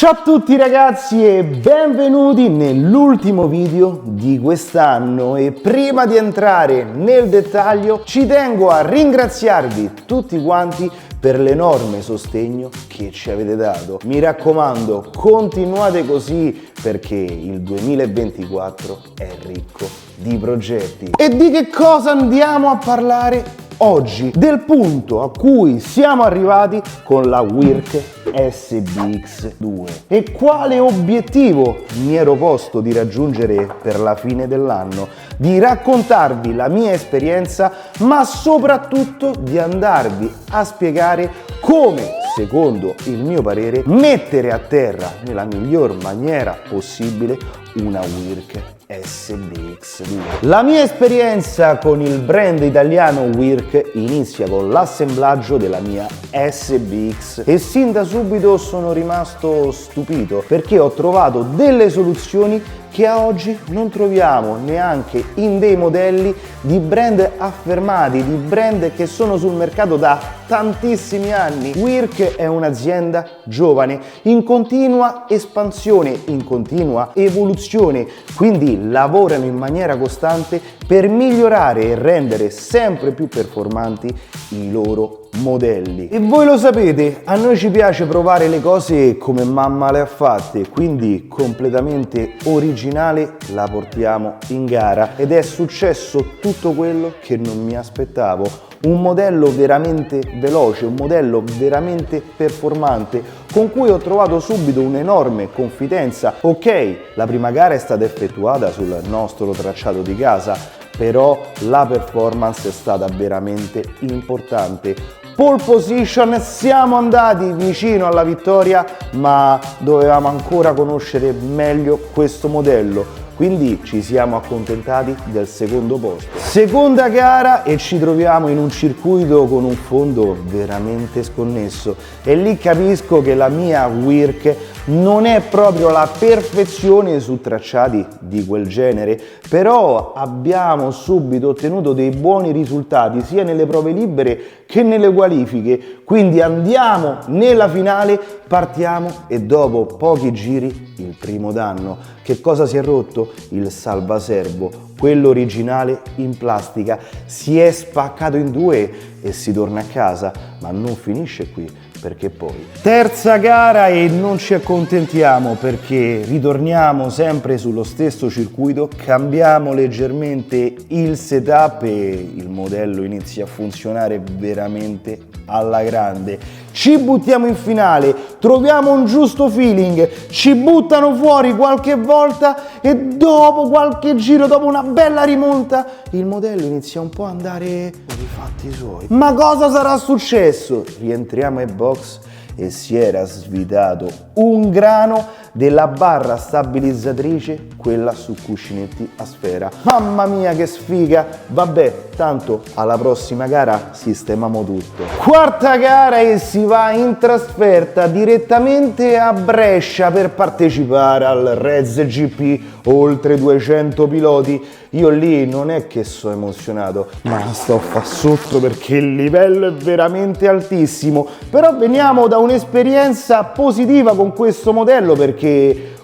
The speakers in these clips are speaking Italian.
Ciao a tutti ragazzi e benvenuti nell'ultimo video di quest'anno e prima di entrare nel dettaglio ci tengo a ringraziarvi tutti quanti per l'enorme sostegno che ci avete dato. Mi raccomando, continuate così perché il 2024 è ricco di progetti. E di che cosa andiamo a parlare oggi? Del punto a cui siamo arrivati con la WIRC SBX2 e quale obiettivo mi ero posto di raggiungere per la fine dell'anno, di raccontarvi la mia esperienza, ma soprattutto di andarvi a spiegare come, secondo il mio parere, mettere a terra nella miglior maniera possibile una WIRC SBX2. La mia esperienza con il brand italiano WIRC inizia con l'assemblaggio della mia SBX e sin da subito sono rimasto stupito perché ho trovato delle soluzioni che a oggi non troviamo neanche in dei modelli di brand affermati, di brand che sono sul mercato da tantissimi anni. WIRC è un'azienda giovane, in continua espansione, in continua evoluzione, quindi lavorano in maniera costante per migliorare e rendere sempre più performanti i loro modelli. E voi lo sapete, a noi ci piace provare le cose come mamma le ha fatte, quindi completamente originale la portiamo in gara ed è successo tutto quello che non mi aspettavo. Un modello veramente veloce, un modello veramente performante, con cui ho trovato subito un'enorme confidenza. Ok, la prima gara è stata effettuata sul nostro tracciato di casa, però la performance è stata veramente importante. Pole position, siamo andati vicino alla vittoria, ma dovevamo ancora conoscere meglio questo modello. Quindi ci siamo accontentati del secondo posto. Seconda gara e ci troviamo in un circuito con un fondo veramente sconnesso e lì capisco che la mia WIRC non è proprio la perfezione su tracciati di quel genere, però abbiamo subito ottenuto dei buoni risultati sia nelle prove libere che nelle qualifiche, quindi andiamo nella finale, partiamo e dopo pochi giri il primo danno. Che cosa si è rotto? Il salvaservo, quello originale in plastica, si è spaccato in due e si torna a casa, ma non finisce qui, perché poi terza gara e non ci accontentiamo perché ritorniamo sempre sullo stesso circuito, cambiamo leggermente il setup e il modello inizia a funzionare veramente alla grande. Ci buttiamo in finale, troviamo un giusto feeling, ci buttano fuori qualche volta e dopo qualche giro, dopo una bella rimonta, il modello inizia un po' a andare per i fatti suoi. Ma cosa sarà successo? Rientriamo ai box e si era svitato un grano della barra stabilizzatrice, quella su cuscinetti a sfera. Mamma mia che sfiga! Vabbè, tanto alla prossima gara sistemiamo tutto. Quarta gara e si va in trasferta direttamente a Brescia per partecipare al Rez GP, oltre 200 piloti. Io lì non è che sono emozionato, ma sto fa sotto perché il livello è veramente altissimo. Però veniamo da un'esperienza positiva con questo modello perché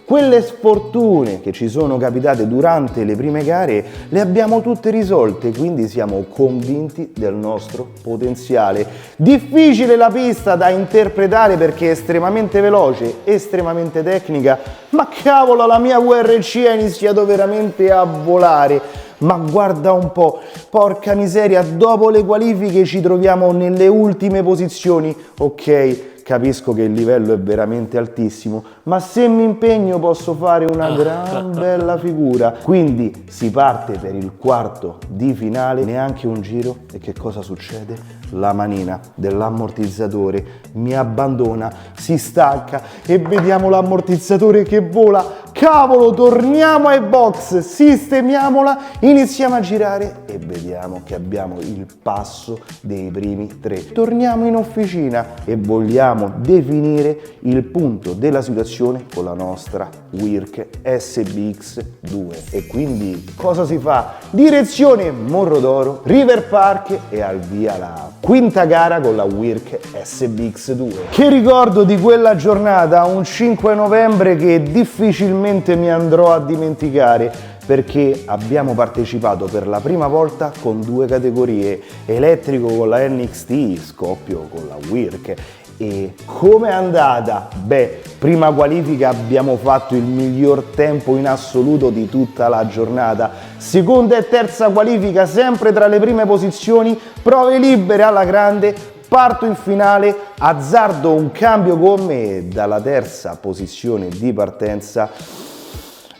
quelle sfortune che ci sono capitate durante le prime gare le abbiamo tutte risolte, quindi siamo convinti del nostro potenziale. Difficile la pista da interpretare perché è estremamente veloce, estremamente tecnica, ma cavolo, la mia WRC ha iniziato veramente a volare. Ma guarda un po', porca miseria, dopo le qualifiche ci troviamo nelle ultime posizioni. Ok, capisco che il livello è veramente altissimo, ma se mi impegno posso fare una gran bella figura. Quindi si parte per il quarto di finale, neanche un giro e che cosa succede? La manina dell'ammortizzatore mi abbandona, si stacca e vediamo l'ammortizzatore che vola. Cavolo, torniamo ai box, sistemiamola, iniziamo a girare e vediamo che abbiamo il passo dei primi tre. Torniamo in officina e vogliamo definire il punto della situazione con la nostra WIRC SBX2. E quindi cosa si fa? Direzione Morro d'Oro, River Park e al via là. quinta gara con la WIRC SBX2. Che ricordo di quella giornata, un 5 novembre che difficilmente mi andrò a dimenticare, perché abbiamo partecipato per la prima volta con due categorie, elettrico con la NXT, scoppio con la WIRC. E come è andata? Beh, prima qualifica abbiamo fatto il miglior tempo in assoluto di tutta la giornata, seconda e terza qualifica sempre tra le prime posizioni, prove libere alla grande, parto in finale, azzardo un cambio gomme e dalla terza posizione di partenza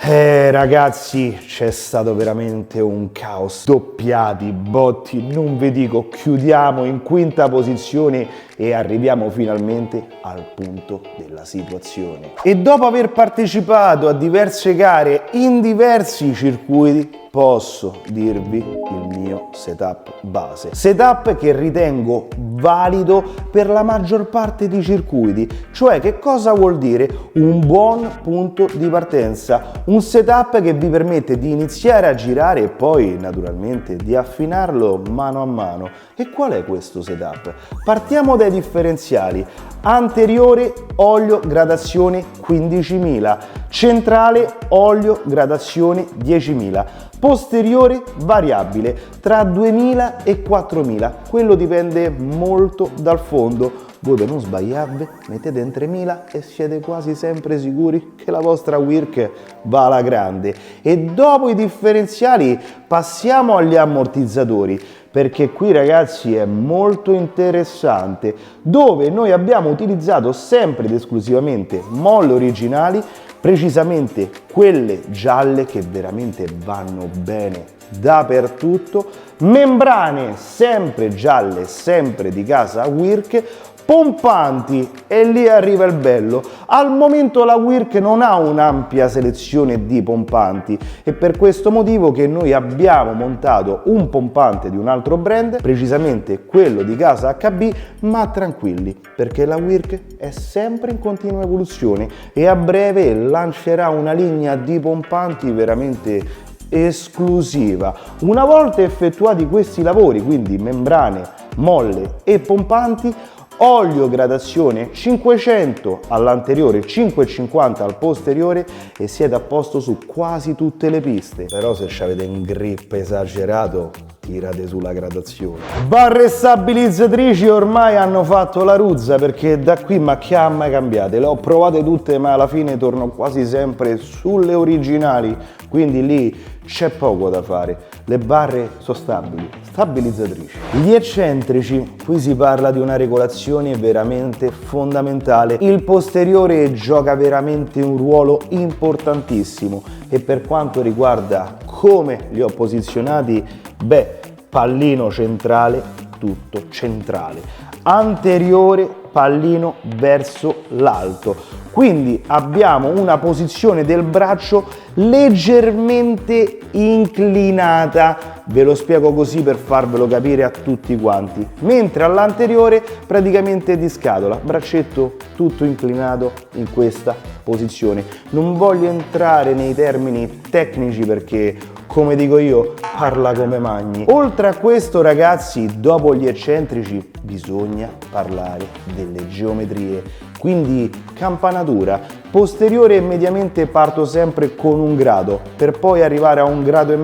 ragazzi, c'è stato veramente un caos, doppiati, botti, non vi dico, chiudiamo in quinta posizione e arriviamo finalmente al punto della situazione. E dopo aver partecipato a diverse gare in diversi circuiti, posso dirvi il mio setup base. Setup che ritengo valido per la maggior parte di circuiti, cioè che cosa vuol dire? Un buon punto di partenza, un setup che vi permette di iniziare a girare e poi naturalmente di affinarlo mano a mano. E qual è questo setup? Partiamo dai differenziali. Anteriore olio gradazione 15.000, centrale olio gradazione 10.000, posteriore variabile tra 2.000 e 4.000, quello dipende molto dal fondo. Voi per non sbagliarvi mettete in 3.000 e siete quasi sempre sicuri che la vostra WIRC va alla grande. E dopo i differenziali passiamo agli ammortizzatori, perché qui ragazzi è molto interessante, dove noi abbiamo utilizzato sempre ed esclusivamente molle originali, precisamente quelle gialle che veramente vanno bene dappertutto, membrane sempre gialle, sempre di casa WIRC, pompanti, e lì arriva il bello. Al momento la WIRC non ha un'ampia selezione di pompanti, e per questo motivo che noi abbiamo montato un pompante di un altro brand, precisamente quello di casa HB, ma tranquilli, perché la WIRC è sempre in continua evoluzione e a breve lancerà una linea di pompanti veramente esclusiva. Una volta effettuati questi lavori, quindi membrane, molle e pompanti, olio gradazione 500 all'anteriore, 550 al posteriore e siete a posto su quasi tutte le piste. Però se avete un grip esagerato tirate sulla gradazione. Barre stabilizzatrici ormai hanno fatto la ruzza, perché da qui ma che ha mai cambiate? Le ho provate tutte ma alla fine torno quasi sempre sulle originali, quindi lì c'è poco da fare. Le barre sono stabili, stabilizzatrici. Gli eccentrici, qui si parla di una regolazione veramente fondamentale. Il posteriore gioca veramente un ruolo importantissimo e per quanto riguarda come li ho posizionati, beh, pallino centrale, tutto centrale. Anteriore, pallino verso l'alto. Quindi abbiamo una posizione del braccio leggermente inclinata, ve lo spiego così per farvelo capire a tutti quanti, mentre all'anteriore praticamente di scatola, braccetto tutto inclinato in questa posizione. Non voglio entrare nei termini tecnici perché, come dico io, parla come magni. Oltre a questo ragazzi, dopo gli eccentrici bisogna parlare delle geometrie. Quindi campanatura posteriore, mediamente parto sempre con 1 grado per poi arrivare a 1,5 gradi,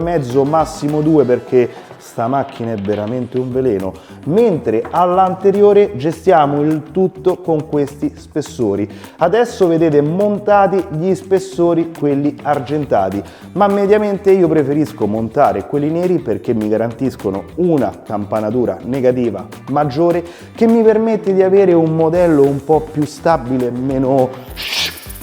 massimo 2, perché sta macchina è veramente un veleno, mentre all'anteriore gestiamo il tutto con questi spessori. Adesso vedete montati gli spessori, quelli argentati, ma mediamente io preferisco montare quelli neri perché mi garantiscono una campanatura negativa maggiore che mi permette di avere un modello un po' più stabile, meno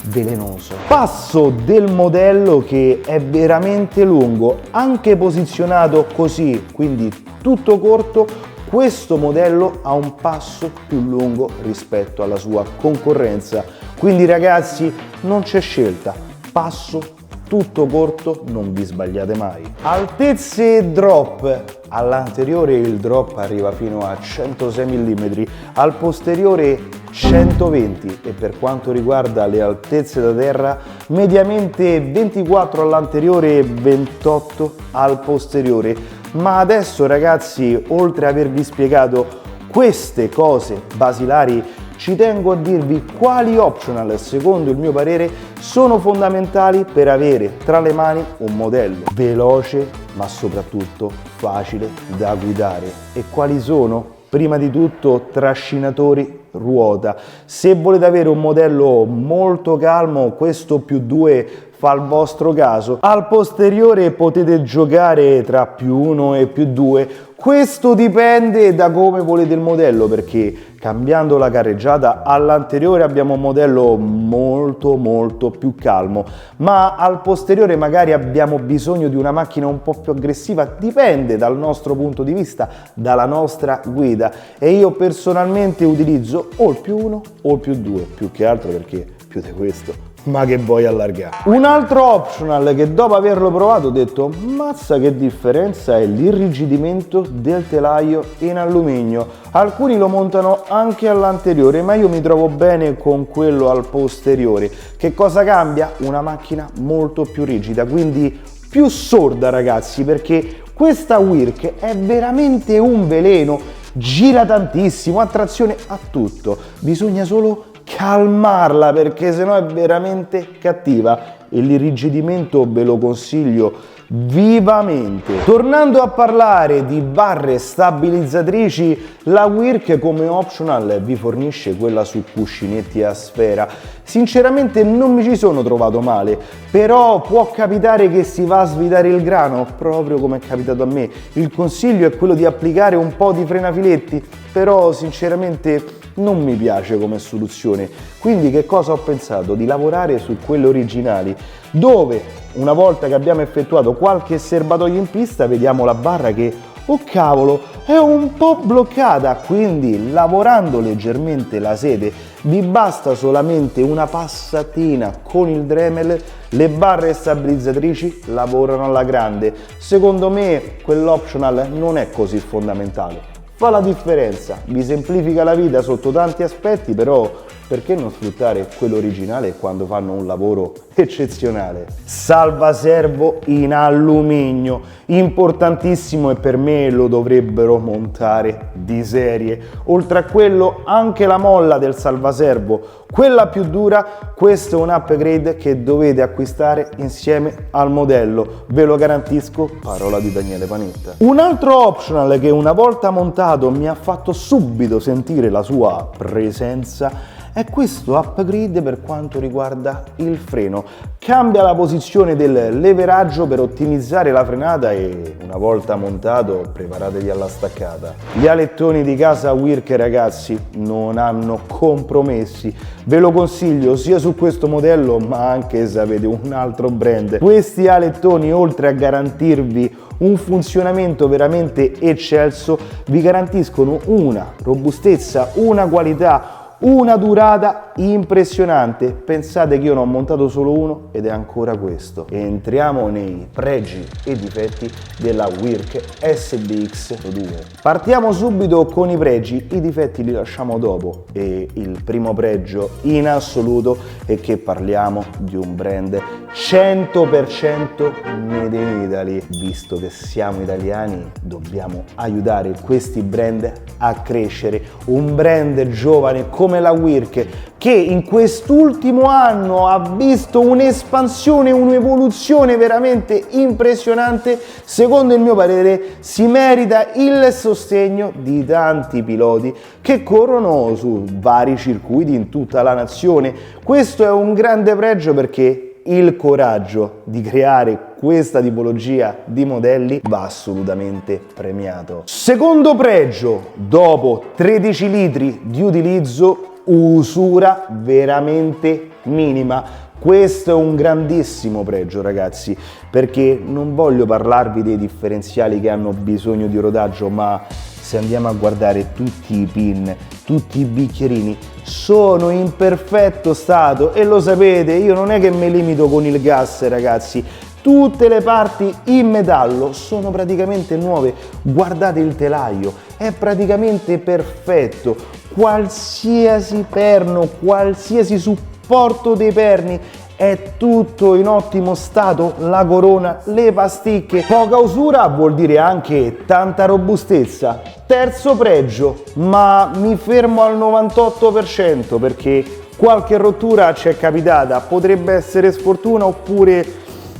velenoso. Passo del modello che è veramente lungo, anche posizionato così, quindi tutto corto. Questo modello ha un passo più lungo rispetto alla sua concorrenza, quindi ragazzi non c'è scelta, passo tutto corto, non vi sbagliate mai. Altezze drop: all'anteriore il drop arriva fino a 106 mm, al posteriore 120, e per quanto riguarda le altezze da terra mediamente 24 all'anteriore e 28 al posteriore. Ma adesso ragazzi, oltre a avervi spiegato queste cose basilari ci tengo a dirvi quali optional, secondo il mio parere, sono fondamentali per avere tra le mani un modello veloce ma soprattutto facile da guidare. E quali sono? Prima di tutto trascinatori ruota. Se volete avere un modello molto calmo, questo +2 fa il vostro caso. Al posteriore potete giocare tra +1 e +2. Questo dipende da come volete il modello, perché cambiando la carreggiata all'anteriore abbiamo un modello molto più calmo, ma al posteriore magari abbiamo bisogno di una macchina un po' più aggressiva. Dipende dal nostro punto di vista, dalla nostra guida, e io personalmente utilizzo o il +1 o il +2, più che altro perché più di questo ma che vuoi allargare. Un altro optional che dopo averlo provato ho detto mazza che differenza è l'irrigidimento del telaio in alluminio. Alcuni lo montano anche all'anteriore, ma io mi trovo bene con quello al posteriore. Che cosa cambia? Una macchina molto più rigida, quindi più sorda, ragazzi, perché questa Work è veramente un veleno, gira tantissimo, ha trazione a tutto, bisogna solo calmarla perché sennò è veramente cattiva, e l'irrigidimento ve lo consiglio vivamente. Tornando a parlare di barre stabilizzatrici, la Work come optional vi fornisce quella su cuscinetti a sfera. Sinceramente non mi ci sono trovato male, però può capitare che si va a svitare il grano, proprio come è capitato a me. Il consiglio è quello di applicare un po' di frenafiletti, però sinceramente non mi piace come soluzione. Quindi che cosa ho pensato? Di lavorare su quelle originali, dove una volta che abbiamo effettuato qualche serbatoio in pista vediamo la barra che, oh cavolo, è un po' bloccata, quindi lavorando leggermente la sede vi basta solamente una passatina con il Dremel, le barre stabilizzatrici lavorano alla grande. Secondo me quell'optional non è così fondamentale, fa la differenza, vi semplifica la vita sotto tanti aspetti, però perché non sfruttare quello originale quando fanno un lavoro eccezionale? Salvaservo in alluminio, importantissimo, e per me lo dovrebbero montare di serie. Oltre a quello anche la molla del salvaservo, quella più dura, questo è un upgrade che dovete acquistare insieme al modello, ve lo garantisco, parola di Daniele Panetta. Un altro optional che una volta montato mi ha fatto subito sentire la sua presenza è questo upgrade per quanto riguarda il freno. Cambia la posizione del leveraggio per ottimizzare la frenata e una volta montato preparatevi alla staccata. Gli alettoni di casa Work, ragazzi, non hanno compromessi, ve lo consiglio sia su questo modello ma anche se avete un altro brand. Questi alettoni, oltre a garantirvi un funzionamento veramente eccelso, vi garantiscono una robustezza, una qualità, una durata impressionante. Pensate che io ne ho montato solo uno ed è ancora questo. Entriamo nei pregi e difetti della Work SBX2. Partiamo subito con i pregi, i difetti li lasciamo dopo, e il primo pregio in assoluto è che parliamo di un brand 100% made in Italy. Visto che siamo italiani dobbiamo aiutare questi brand a crescere. Un brand giovane come la Work, che in quest'ultimo anno ha visto un'espansione, un'evoluzione veramente impressionante, secondo il mio parere si merita il sostegno di tanti piloti che corrono su vari circuiti in tutta la nazione. Questo è un grande pregio perché il coraggio di creare questa tipologia di modelli va assolutamente premiato. Secondo pregio, dopo 13 litri di utilizzo, usura veramente minima. Questo è un grandissimo pregio, ragazzi, perché non voglio parlarvi dei differenziali che hanno bisogno di rodaggio, ma se andiamo a guardare tutti i pin, tutti i bicchierini sono in perfetto stato, e lo sapete, io non è che mi limito con il gas, ragazzi. Tutte le parti in metallo sono praticamente nuove. Guardate il telaio, è praticamente perfetto. Qualsiasi perno, qualsiasi supporto dei perni è tutto in ottimo stato, la corona, le pasticche. Poca usura vuol dire anche tanta robustezza. Terzo pregio, ma mi fermo al 98% perché qualche rottura ci è capitata, potrebbe essere sfortuna oppure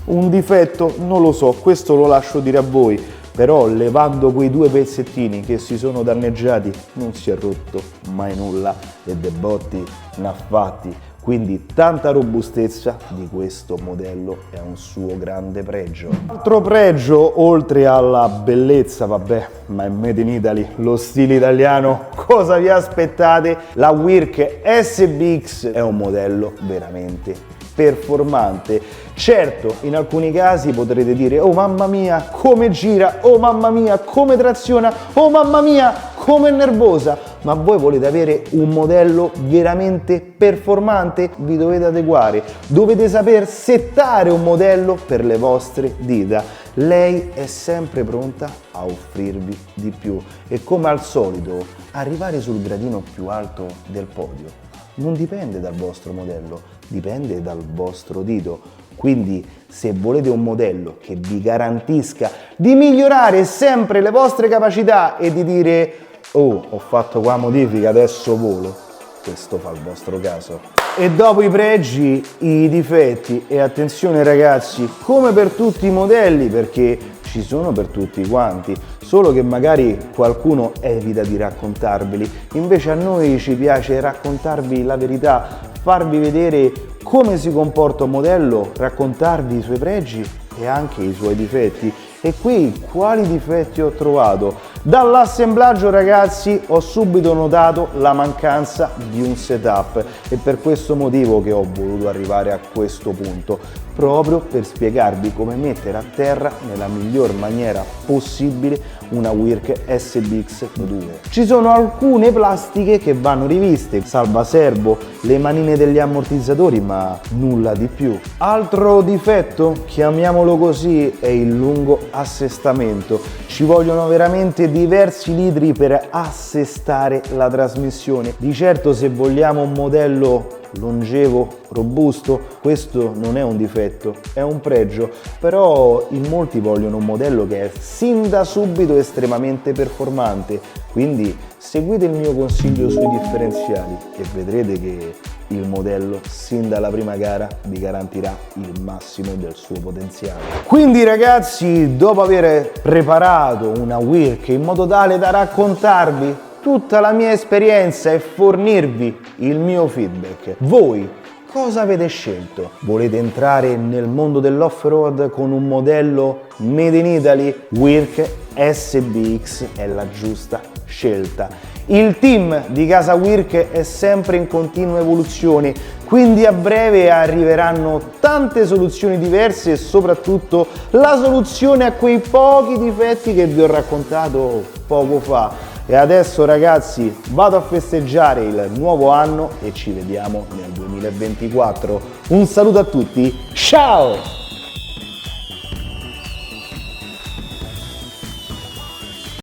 un difetto, non lo so, questo lo lascio dire a voi, però levando quei due pezzettini che si sono danneggiati non si è rotto mai nulla e dei botti ne ha fatti. Quindi tanta robustezza di questo modello è un suo grande pregio. Altro pregio, oltre alla bellezza, vabbè, ma è made in Italy, lo stile italiano, cosa vi aspettate? La WIRC SBX è un modello veramente performante. Certo, in alcuni casi potrete dire: oh mamma mia, come gira, oh mamma mia, come traziona, oh mamma mia, come è nervosa. Ma voi volete avere un modello veramente performante? Vi dovete adeguare, dovete saper settare un modello per le vostre dita. Lei è sempre pronta a offrirvi di più e, come al solito, arrivare sul gradino più alto del podio non dipende dal vostro modello, dipende dal vostro dito. Quindi se volete un modello che vi garantisca di migliorare sempre le vostre capacità e di dire: oh, ho fatto qua modifica, adesso volo, questo fa il vostro caso. E dopo i pregi, i difetti. E attenzione ragazzi, come per tutti i modelli, perché ci sono per tutti quanti, solo che magari qualcuno evita di raccontarveli. Invece a noi ci piace raccontarvi la verità, farvi vedere come si comporta un modello, raccontarvi i suoi pregi e anche i suoi difetti. E qui quali difetti ho trovato? Dall'assemblaggio ragazzi ho subito notato la mancanza di un setup e per questo motivo che ho voluto arrivare a questo punto, proprio per spiegarvi come mettere a terra nella miglior maniera possibile una WIRC SBX 2. Ci sono alcune plastiche che vanno riviste, salvaservo, le manine degli ammortizzatori, ma nulla di più. Altro difetto, chiamiamolo così, è il lungo assestamento. Ci vogliono veramente diversi litri per assestare la trasmissione. Di certo, se vogliamo un modello longevo, robusto, questo non è un difetto, è un pregio, però in molti vogliono un modello che è sin da subito estremamente performante, quindi seguite il mio consiglio sui differenziali e vedrete che il modello sin dalla prima gara vi garantirà il massimo del suo potenziale. Quindi ragazzi, dopo aver preparato una WIRC in modo tale da raccontarvi tutta la mia esperienza e fornirvi il mio feedback, voi cosa avete scelto? Volete entrare nel mondo dell'off-road con un modello made in Italy? WIRC SBX è la giusta scelta. Il team di casa WIRC è sempre in continua evoluzione, quindi a breve arriveranno tante soluzioni diverse e soprattutto la soluzione a quei pochi difetti che vi ho raccontato poco fa. E adesso ragazzi vado a festeggiare il nuovo anno e ci vediamo nel 2024. Un saluto a tutti, ciao!